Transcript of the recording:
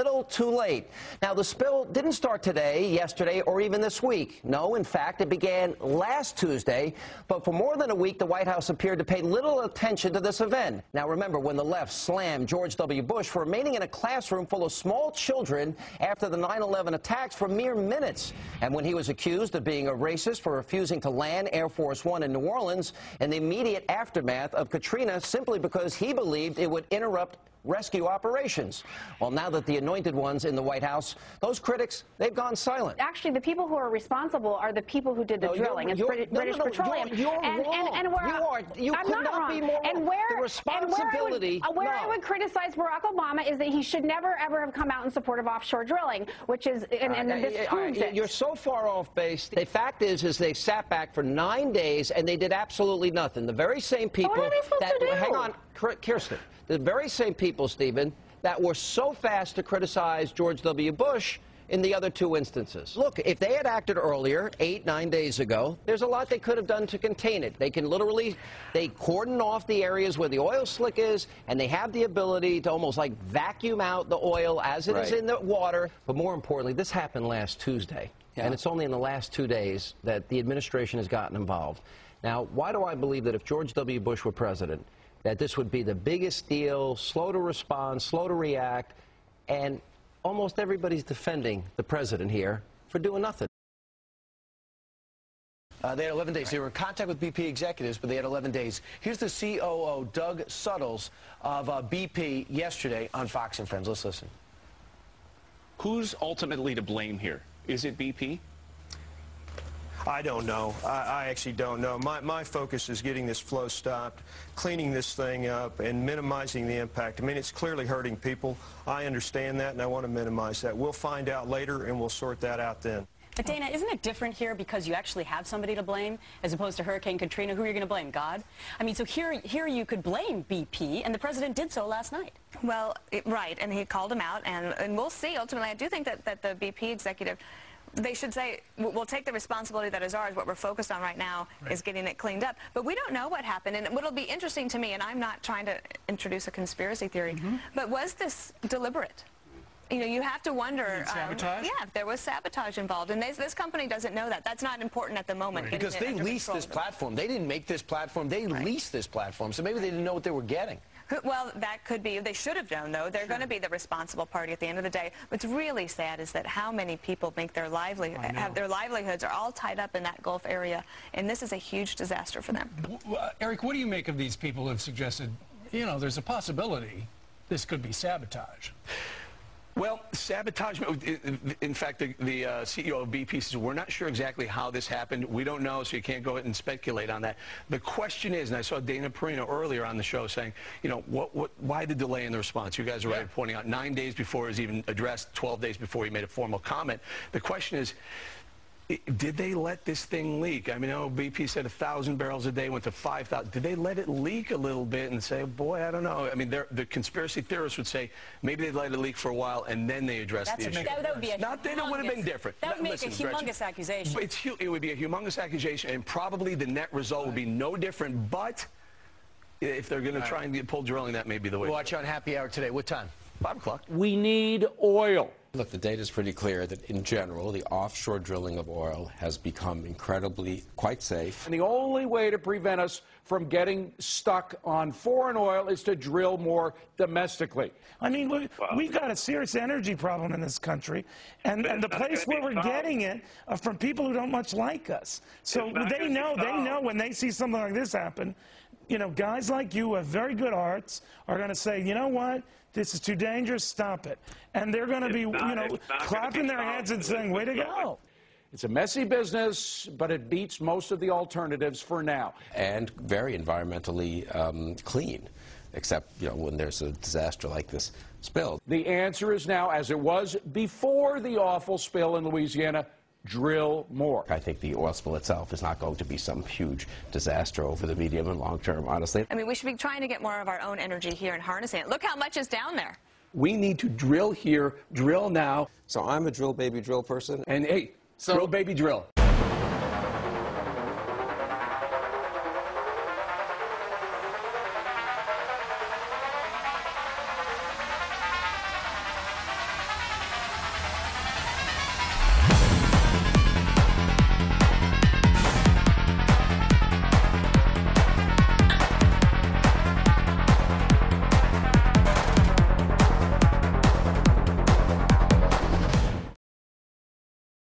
little too late. Now, the spill didn't start today, yesterday, or even this week. No, in fact, it began last Tuesday. But for more than a week, the White House appeared to pay little attention to this event. Now, remember when the left slammed George W. Bush for remaining in a classroom full of small children after the 9/11 attacks for mere minutes, and when he was accused of being a racist for refusing to land Air Force One in New Orleans in the immediate aftermath of Katrina simply because he believed it would interrupt rescue operations. Well, now that the anointed ones in the White House, those critics, they've gone silent. Actually, the people who are responsible are the people who did the drilling. It's British Petroleum. You're wrong. You could not be more wrong. And where, the responsibility, I would criticize Barack Obama is that he should never, ever have come out in support of offshore drilling, which is, and this proves it. You're so far off base. The fact is they sat back for 9 days and they did absolutely nothing. The very same people what are they supposed to do? Hang on, Kirsten. The very same people, Stephen, that were so fast to criticize George W. Bush in the other two instances. Look, if they had acted earlier, 8, 9 days ago, there's a lot they could have done to contain it. They can literally, they cordon off the areas where the oil slick is, and they have the ability to almost like vacuum out the oil as it is in the water. But more importantly, this happened last Tuesday, and it's only in the last 2 days that the administration has gotten involved. Now, why do I believe that if George W. Bush were president, that this would be the biggest deal, slow to respond, slow to react, and almost everybody's defending the president here for doing nothing. They had 11 days. They were in contact with BP executives, but they had 11 days. Here's the COO, Doug Suttles, of BP yesterday on Fox and Friends. Let's listen. Who's ultimately to blame here? Is it BP? I don't know. I actually don't know. My focus is getting this flow stopped, cleaning this thing up, and minimizing the impact. I mean, it's clearly hurting people. I understand that, and I want to minimize that. We'll find out later, and we'll sort that out then. But Dana, isn't it different here because you actually have somebody to blame as opposed to Hurricane Katrina? Who are you going to blame? God? I mean, so here you could blame BP, and the president did so last night. Well, right, and he called him out, and we'll see. Ultimately, I do think that the BP executive, they should say, we'll take the responsibility that is ours. What we're focused on right now is getting it cleaned up. But we don't know what happened. And what'll be interesting to me, and I'm not trying to introduce a conspiracy theory, but was this deliberate? You know, you have to wonder. Sabotage? Yeah, there was sabotage involved. And this company doesn't know that. That's not important at the moment. Because they leased this platform. They didn't make this platform. They leased this platform. So maybe they didn't know what they were getting. Well, that could be. They should have known, though. They're going to be the responsible party at the end of the day. What's really sad is that how many people make their livelihoods are all tied up in that Gulf area, and this is a huge disaster for them. Eric, what do you make of these people who have suggested, you know, there's a possibility this could be sabotage? Well, sabotage, in fact, the CEO of BP says, we're not sure exactly how this happened. We don't know, so you can't go ahead and speculate on that. The question is, and I saw Dana Perino earlier on the show saying, you know, why the delay in the response? You guys are right pointing out 9 days before it was even addressed, 12 days before he made a formal comment. The question is, did they let this thing leak? I mean, BP said 1,000 barrels a day went to 5,000. Did they let it leak a little bit and say, boy, I don't know. I mean, the conspiracy theorists would say maybe they let it leak for a while and then they addressed the issue. That would be that would have been different. That would make a humongous accusation. But it would be a humongous accusation, and probably the net result would be no different. But if they're going to try and pull drilling, that may be the way. We'll watch you on Happy Hour today. What time? 5 o'clock. We need oil. Look, the data is pretty clear that, in general, the offshore drilling of oil has become incredibly quite safe. And the only way to prevent us from getting stuck on foreign oil is to drill more domestically. I mean, we've got a serious energy problem in this country, and the place where we're getting it are from people who don't much like us. So they know when they see something like this happen, you know, guys like you who have very good hearts are going to say, you know what? This is too dangerous, stop it. And they're going to be, you know, clapping their hands and saying, way to go. It's a messy business, but it beats most of the alternatives for now. And very environmentally clean, except, you know, when there's a disaster like this spill. The answer is now, as it was before the awful spill in Louisiana, drill more. I think the oil spill itself is not going to be some huge disaster over the medium and long term, honestly. I mean, we should be trying to get more of our own energy here and harnessing it. Look how much is down there. We need to drill here, drill now. So I'm a drill baby drill person. And hey, drill baby drill.